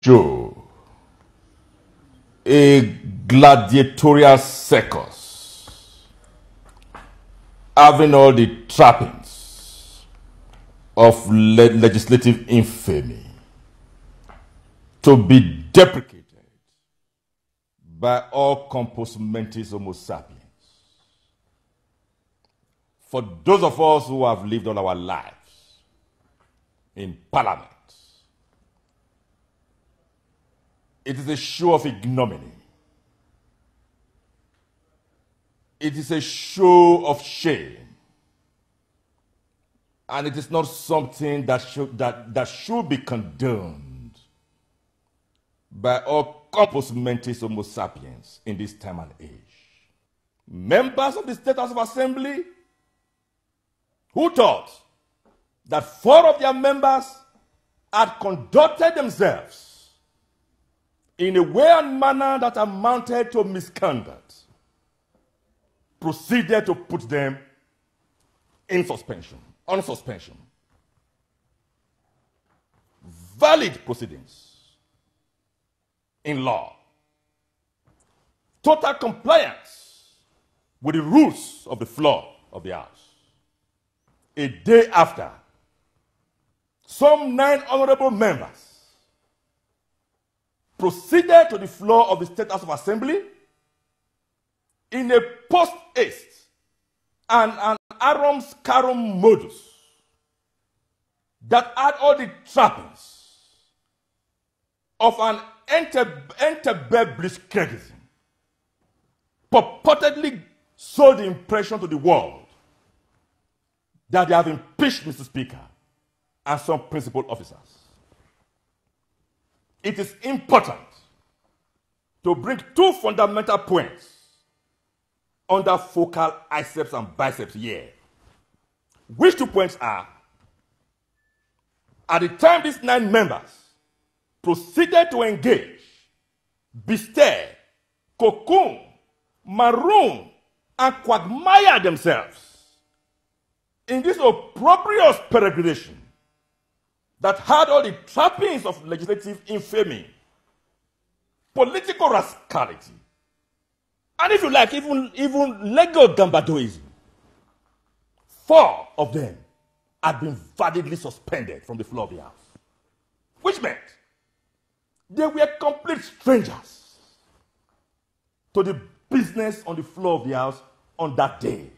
show, a gladiatorial circus, having all the trappings of legislative infamy, to be deprecated by all compos mentis homo sapiens. For those of us who have lived all our lives in parliament, it is a show of ignominy. It is a show of shame. And it is not something that should be condoned by all compos mentis homo sapiens in this time and age. Members of the State House of Assembly who thought that 4 of their members had conducted themselves in a way and manner that amounted to misconduct, proceeded to put them in suspension, on suspension. Valid proceedings in law. Total compliance with the rules of the floor of the House. A day after, some 9 honorable members proceeded to the floor of the State House of Assembly in a post-haste and an arum-scarum modus that had all the trappings of an entebbe blitzkriegism, purportedly sold the impression to the world that they have impeached Mr. Speaker and some principal officers. It is important to bring 2 fundamental points under focal biceps and biceps here. Which 2 points are, at the time these 9 members proceeded to engage, bestir, cocoon, maroon, and quagmire themselves in this opprobrious peregrination that had all the trappings of legislative infamy, political rascality, and if you like, even legal gambadoism. 4 of them had been validly suspended from the floor of the House, which meant they were complete strangers to the business on the floor of the House on that day.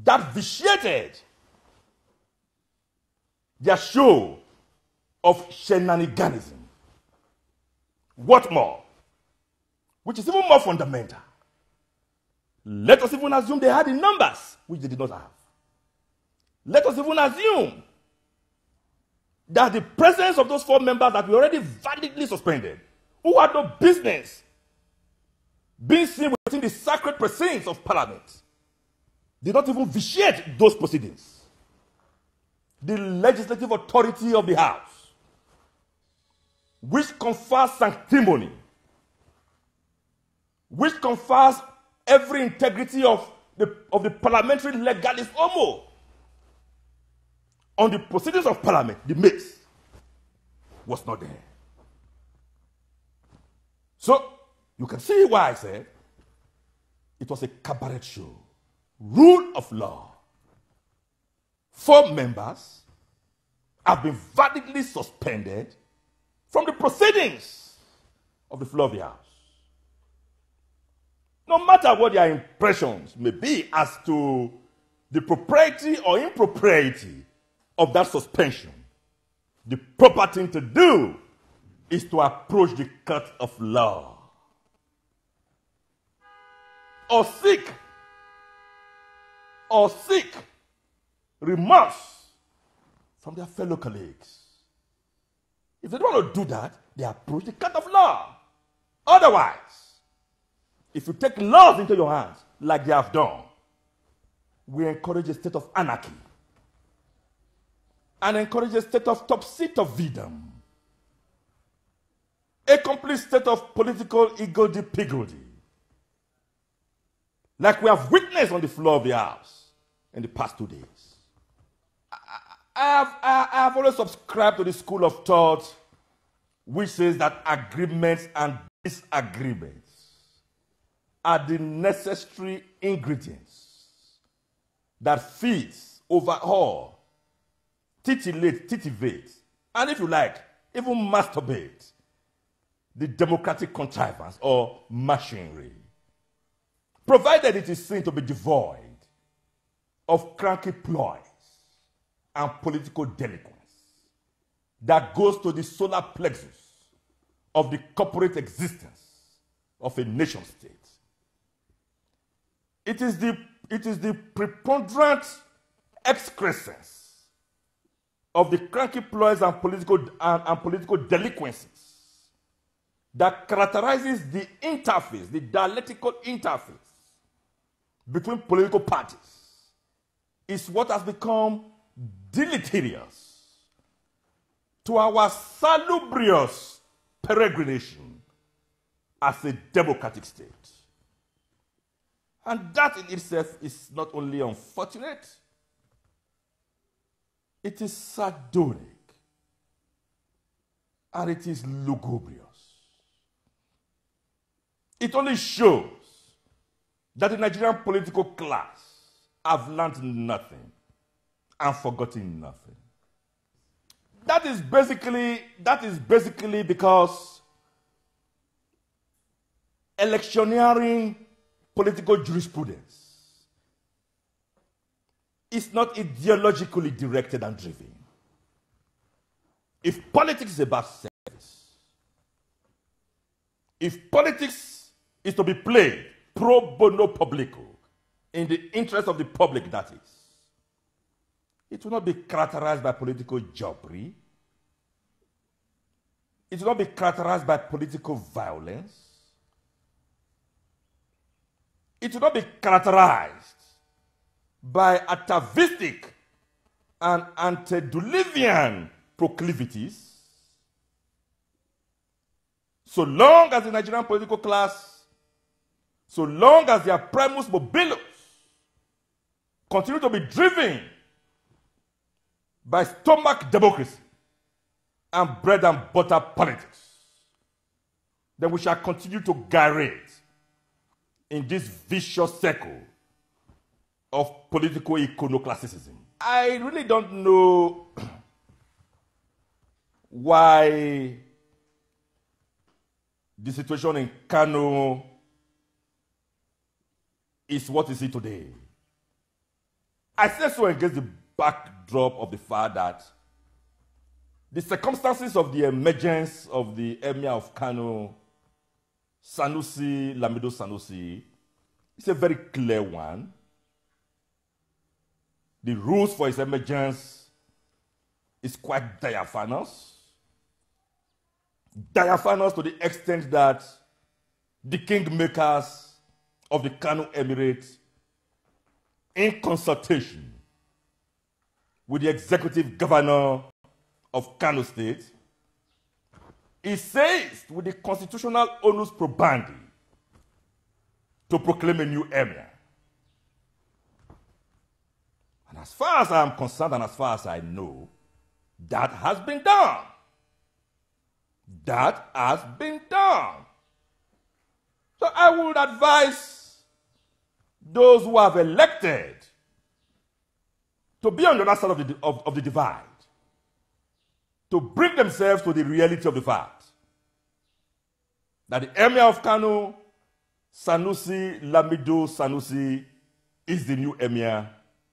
That vitiated their show of shenaniganism. What more? Which is even more fundamental. Let us even assume they had the numbers, which they did not have. Let us even assume that the presence of those 4 members that were already validly suspended, who had no business being seen within the sacred precincts of Parliament, did not even vitiate those proceedings. The legislative authority of the House, which confers sanctimony, which confers every integrity of the parliamentary legalis homo on the proceedings of Parliament, the mix, was not there. So, you can see why I said it was a cabaret show. Rule of law. 4 members have been validly suspended from the proceedings of the floor of the House. No matter what their impressions may be as to the propriety or impropriety of that suspension, the proper thing to do is to approach the court of law or seek remorse from their fellow colleagues. If they don't want to do that, they approach the court of law. Otherwise, if you take laws into your hands like they have done, we encourage a state of anarchy and encourage a state of topsy-turvydom, a complete state of political higgledy-piggledy, like we have witnessed on the floor of the House in the past 2 days. I have always subscribed to the school of thought which says that agreements and disagreements are the necessary ingredients that feeds, overhaul, titillate, titivate, and if you like, even masturbate the democratic contrivance or machinery, provided it is seen to be devoid of cranky ploys and political delinquence that goes to the solar plexus of the corporate existence of a nation state. It is the preponderant excrescence of the cranky ploys and political delinquencies that characterizes the interface, the dialectical interface between political parties, is what has become deleterious to our salubrious peregrination as a democratic state. And that in itself is not only unfortunate, it is sardonic, and it is lugubrious. It only shows that the Nigerian political class have learned nothing and forgotten nothing. That is basically because electioneering political jurisprudence is not ideologically directed and driven. If politics is about service, if politics is to be played pro bono publico, in the interest of the public, that is, it will not be characterized by political jobbery. It will not be characterized by political violence. It will not be characterized by atavistic and antediluvian proclivities. So long as the Nigerian political class, so long as their primus mobilus continue to be driven by stomach democracy and bread and butter politics, then we shall continue to gyrate in this vicious circle of political iconoclasticism. I really don't know why the situation in Kano is what is it today. I say so against the backdrop of the fact that the circumstances of the emergence of the Emir of Kano, Sanusi, Lamido Sanusi, is a very clear one. The rules for its emergence is quite diaphanous. Diaphanous to the extent that the kingmakers of the Kano Emirate, in consultation with the executive governor of Kano State, is seized with the constitutional onus probandi to proclaim a new emir. And as far as I am concerned and as far as I know, that has been done. That has been done. So I would advise those who have elected to be on the other side of the divide, to bring themselves to the reality of the fact that the Emir of Kano, Sanusi Lamido Sanusi, is the new Emir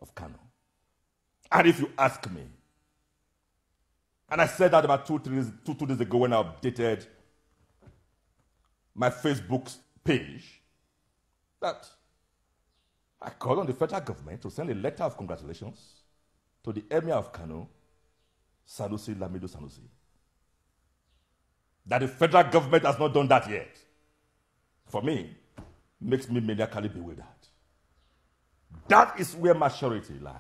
of Kano. And if you ask me, and I said that about two days ago when I updated my Facebook page, that I called on the federal government to send a letter of congratulations to the Emir of Kano, Sanusi Lamido Sanusi. That the federal government has not done that yet, for me, makes me maniacally bewildered. That is where maturity lies.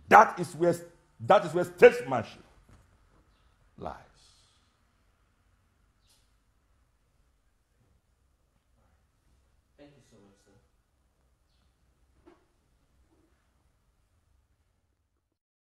That is where statesmanship lies.